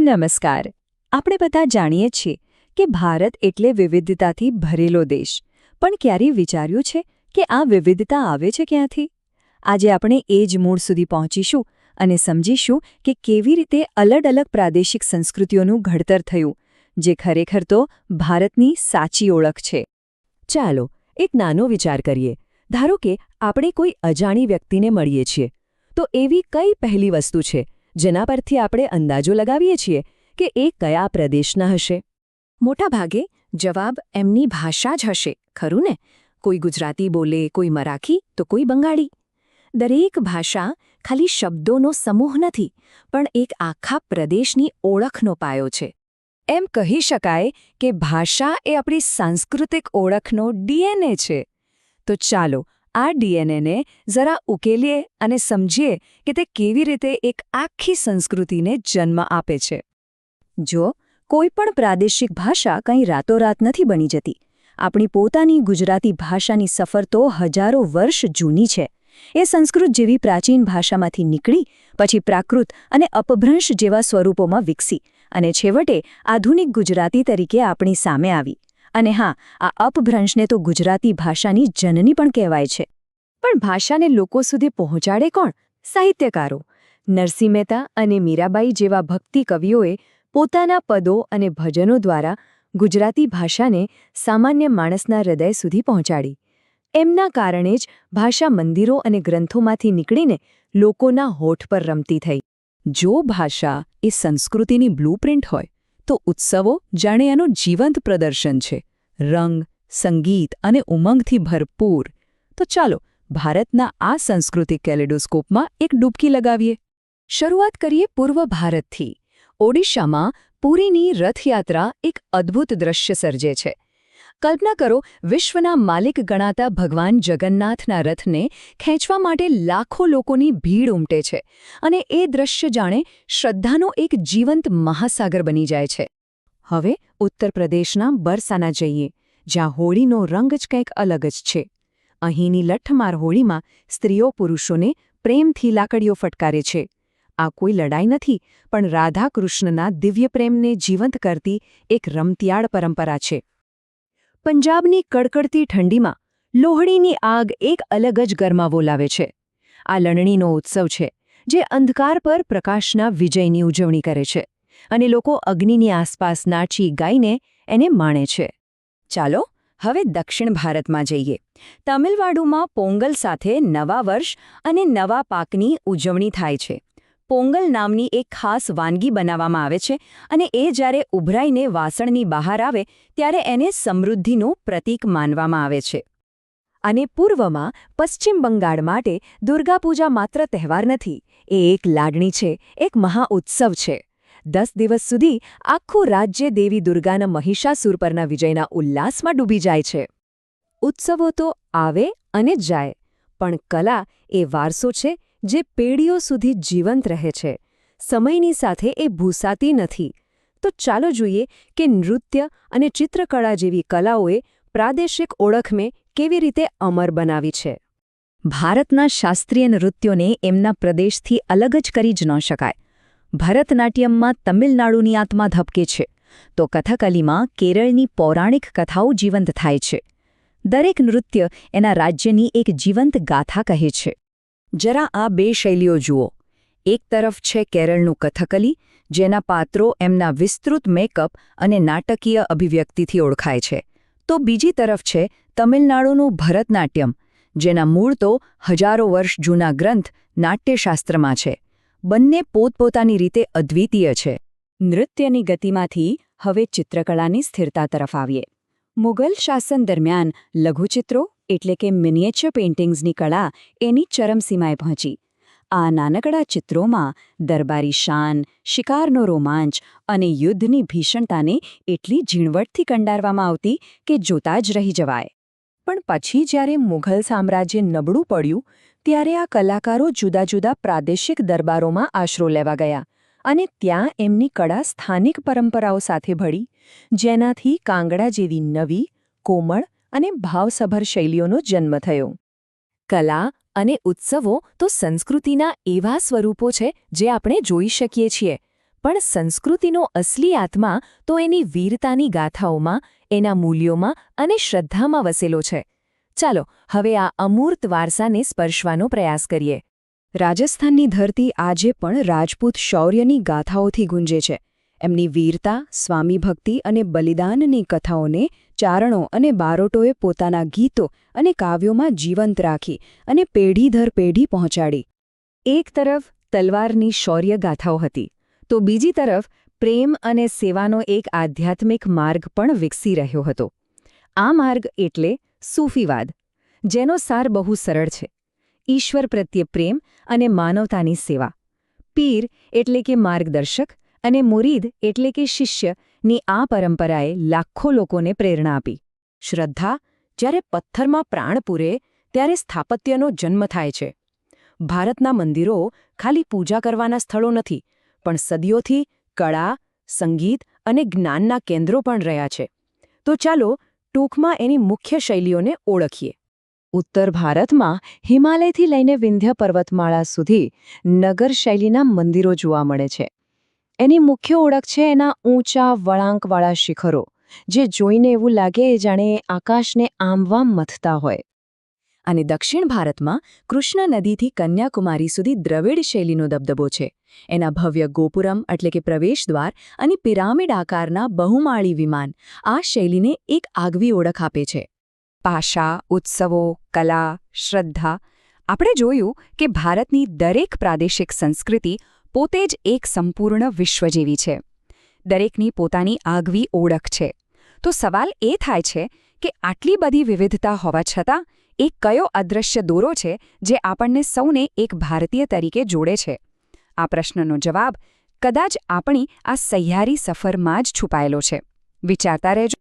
નમસ્કાર. આપણે બધા જાણીએ છીએ કે ભારત એટલે વિવિધતાથી ભરેલો દેશ. પણ ક્યારેય વિચાર્યું છે કે આ વિવિધતા આવે છે ક્યાંથી? આજે આપણે એ જ મૂળ સુધી પહોંચીશું અને સમજીશું કે કેવી રીતે અલગ-અલગ પ્રાદેશિક સંસ્કૃતિઓનું ઘડતર થયું, જે ખરેખર તો ભારતની સાચી ઓળખ છે. ચાલો એક નાનો વિચાર કરીએ. ધારો કે આપણે કોઈ અજાણી વ્યક્તિને મળીએ છીએ, તો એવી કઈ પહેલી વસ્તુ છે જેના પરથી આપણે અંદાજો લગાવીએ છીએ કે એ કયા પ્રદેશના હશે? મોટાભાગે જવાબ એમની ભાષા જ હશે, ખરું ને? કોઈ ગુજરાતી બોલે, કોઈ મરાઠી તો કોઈ બંગાળી. દરેક ભાષા ખાલી શબ્દોનો સમૂહ નથી, પણ એક આખા પ્રદેશની ઓળખનો પાયો છે. એમ કહી શકાય કે ભાષા એ આપણી સાંસ્કૃતિક ઓળખનો ડીએનએ છે. તો ચાલો આ ડીએનએને જરા ઉકેલીએ અને સમજીએ કે તે કેવી રીતે એક આખી સંસ્કૃતિને જન્મ આપે છે. જો કોઈ પણ પ્રાદેશિક ભાષા કંઈ રાતોરાત નથી બની જતી. આપણી પોતાની ગુજરાતી ભાષાની સફર તો હજારો વર્ષ જૂની છે. એ સંસ્કૃત જેવી પ્રાચીન ભાષામાંથી નીકળી પછી પ્રાકૃત અને અપભ્રંશ જેવા સ્વરૂપોમાં વિકસી અને છેવટે આધુનિક ગુજરાતી તરીકે આપણી સામે આવી. અને હા, આ અપભ્રંશને તો ગુજરાતી ભાષાની જનની પણ કહેવાય છે. પણ ભાષાને લોકો સુધી પહોંચાડે કોણ? સાહિત્યકારો. નરસિંહ મહેતા અને મીરાબાઈ જેવા ભક્તિ કવિઓએ પોતાના પદો અને ભજનો દ્વારા ગુજરાતી ભાષાને સામાન્ય માણસના હૃદય સુધી પહોંચાડી. એમના કારણે જ ભાષા મંદિરો અને ગ્રંથોમાંથી નીકળીને લોકોના હોઠ પર રમતી થઈ. જો ભાષા એ સંસ્કૃતિની બ્લૂપ્રિન્ટ હોય, તો ઉત્સવો જાણે એનું જીવંત પ્રદર્શન છે. રંગ, સંગીત અને ઉમંગથી ભરપૂર. તો ચાલો ભારતના આ સાંસ્કૃતિક કેલેડોસ્કોપમાં એક ડૂબકી લગાવીએ. શરૂઆત કરીએ પૂર્વ ભારતથી. ઓડિશામાં પુરીની રથયાત્રા એક અદ્ભુત દ્રશ્ય સર્જે છે. કલ્પના કરો, વિશ્વના માલિક ગણાતા ભગવાન જગન્નાથના રથને ખેંચવા માટે લાખો લોકોની ભીડ ઉમટે છે અને એ દ્રશ્ય જાણે શ્રદ્ધાનો એક જીવંત મહાસાગર બની જાય છે. હવે ઉત્તર પ્રદેશના બરસાના જઈએ, જ્યાં હોળીનો રંગ જ કંઈક અલગ જ છે. અહીંની લઠ્ઠમાર હોળીમાં સ્ત્રીઓ પુરુષોને પ્રેમથી લાકડીઓ ફટકારે છે. આ કોઈ લડાઈ નથી, પણ રાધા કૃષ્ણના દિવ્ય પ્રેમને જીવંત કરતી એક રમતિયાળ પરંપરા છે. પંજાબની કડકડતી ઠંડીમાં લોહડીની આગ એક અલગ જ ગરમાવો લાવે છે. આ લણણીનો ઉત્સવ છે, જે અંધકાર પર પ્રકાશના વિજયની ઉજવણી કરે છે અને લોકો અગ્નિની આસપાસ નાચી ગાઈને એને માણે છે. ચાલો હવે દક્ષિણ ભારતમાં જઈએ. તમિલનાડુમાં પોંગલ સાથે નવા વર્ષ અને નવા પાકની ઉજવણી થાય છે. પોંગલ નામની એક ખાસ વાનગી બનાવવામાં આવે છે અને એ જ્યારે ઉભરાઈને વાસણની બહાર આવે ત્યારે એને સમૃદ્ધિનું પ્રતીક માનવામાં આવે છે. અને પૂર્વમાં પશ્ચિમ બંગાળ માટે દુર્ગાપૂજા માત્ર તહેવાર નથી, એ એક લાગણી છે, એક મહાઉત્સવ છે. 10 દિવસ સુધી આખું રાજ્ય દેવી દુર્ગાના મહિષાસુર પરના વિજયના ઉલ્લાસમાં ડૂબી જાય છે. ઉત્સવો તો આવે અને જાય, પણ કલા એ વારસો છે જે પેઢીઓ સુધી જીવંત રહે છે. સમયની સાથે એ ભૂસાતી નથી. તો ચાલો જોઈએ કે નૃત્ય અને ચિત્રકળા જેવી કલાઓએ પ્રાદેશિક ઓળખને કેવી રીતે અમર બનાવી છે. ભારતના શાસ્ત્રીય નૃત્યોને એમના પ્રદેશથી અલગ જ કરી જ ન શકાય. ભરતનાટ્યમમાં તમિલનાડુની આત્મા ધબકે છે, તો કથકલીમાં કેરળની પૌરાણિક કથાઓ જીવંત થાય છે. દરેક નૃત્ય એના રાજ્યની એક જીવંત ગાથા કહે છે. જરા આ બે શૈલીઓ જુઓ. એક તરફ છે કેરળનું કથકલી, જેના પાત્રો એમના વિસ્તૃત મેકઅપ અને નાટકીય અભિવ્યક્તિથી ઓળખાય છે. તો બીજી તરફ છે તમિલનાડુનું ભરતનાટ્યમ, જેના મૂળ તો હજારો વર્ષ જૂના ગ્રંથ નાટ્યશાસ્ત્રમાં છે. બંને પોતપોતાની રીતે અદ્વિતીય છે. નૃત્યની ગતિમાંથી હવે ચિત્રકળાની સ્થિરતા તરફ આવીએ. મુગલ શાસન દરમિયાન લઘુચિત્રો એટલે કે મિનિએચર પેઇન્ટિંગ્સની કળા એની ચરમસીમાએ પહોંચી. આ નાનકડા ચિત્રોમાં દરબારી શાન, શિકારનો રોમાંચ અને યુદ્ધની ભીષણતાને એટલી ઝીણવટથી કંડારવામાં આવતી કે જોતા જ રહી જવાય. પણ પછી જ્યારે મુઘલ સામ્રાજ્ય નબળું પડ્યું, ત્યારે આ કલાકારો જુદા જુદા પ્રાદેશિક દરબારોમાં આશરો લેવા ગયા અને ત્યાં એમની કળા સ્થાનિક પરંપરાઓ સાથે ભળી, જેનાથી કાંગડા જેવી નવી, કોમળ અને ભાવસભર શૈલીઓનો જન્મ થયો. કલા અને ઉત્સવો તો સંસ્કૃતિના એવા સ્વરૂપો છે જે આપણે જોઈ શકીએ છીએ, પણ સંસ્કૃતિનો અસલી આત્મા તો એની વીરતાની ગાથાઓમાં, એના મૂલ્યોમાં અને શ્રદ્ધામાં વસેલો છે. ચાલો હવે આ અમૂર્ત વારસાને સ્પર્શવાનો પ્રયાસ કરીએ. રાજસ્થાનની ધરતી આજે પણ રાજપૂત શૌર્યની ગાથાઓથી ગુંજે છે. એમની વીરતા, સ્વામીભક્તિ અને બલિદાનની કથાઓને ચારણો અને બારોટોએ પોતાના ગીતો અને કાવ્યોમાં જીવંત રાખી અને પેઢી દર પેઢી પહોંચાડી. એક તરફ તલવારની શૌર્ય ગાથાઓ હતી, તો બીજી તરફ પ્રેમ અને સેવાનો એક આધ્યાત્મિક માર્ગ પણ વિકસી રહ્યો હતો. આ માર્ગ એટલે સૂફીવાદ, જેનો સાર બહુ સરળ છે: ઈશ્વર પ્રત્યે પ્રેમ અને માનવતાની સેવા. પીર એટલે કે માર્ગદર્શક અને મુરીદ એટલે કે શિષ્યની આ પરંપરાએ લાખો લોકોને પ્રેરણા આપી. શ્રદ્ધા જ્યારે પથ્થરમાં પ્રાણ પૂરે ત્યારે સ્થાપત્યનો જન્મ થાય છે. ભારતના મંદિરો ખાલી પૂજા કરવાના સ્થળો નથી, પણ સદીઓથી કળા, સંગીત અને જ્ઞાનના કેન્દ્રો પણ રહ્યા છે. તો ચાલો ટૂંકમાં એની મુખ્ય શૈલીઓને ઓળખીએ. ઉત્તર ભારતમાં હિમાલયથી લઈને વિંધ્ય પર્વતમાળા સુધી નગર શૈલીના મંદિરો જોવા મળે છે. એની મુખ્ય ઓળખ છે એના ઊંચા વળાંકવાળા શિખરો, જે જોઈને એવું લાગે જાણે આકાશને આમવામ મથતા હોય. અને દક્ષિણ ભારતમાં કૃષ્ણ નદીથી કન્યાકુમારી સુધી દ્રવિડ શૈલીનો દબદબો છે. એના ભવ્ય ગોપુરમ એટલે કે પ્રવેશદ્વાર અને પિરામિડ આકારના બહુમાળી વિમાન આ શૈલીને એક આગવી ઓળખ આપે છે. ભાષા, ઉત્સવો, કલા, શ્રદ્ધા. આપણે જોયું કે ભારતની દરેક પ્રાદેશિક સંસ્કૃતિ પોતે જ એક સંપૂર્ણ વિશ્વ જેવી છે. દરેકની પોતાની આગવી ઓળખ છે. તો સવાલ એ થાય છે કે આટલી બધી વિવિધતા હોવા છતાં એ કયો અદૃશ્ય દોરો છે જે આપણને સૌને એક ભારતીય તરીકે જોડે છે? આ પ્રશ્નનો જવાબ કદાચ આપણી આ સહિયારી સફરમાં જ છુપાયેલો છે. વિચારતા રહેજો.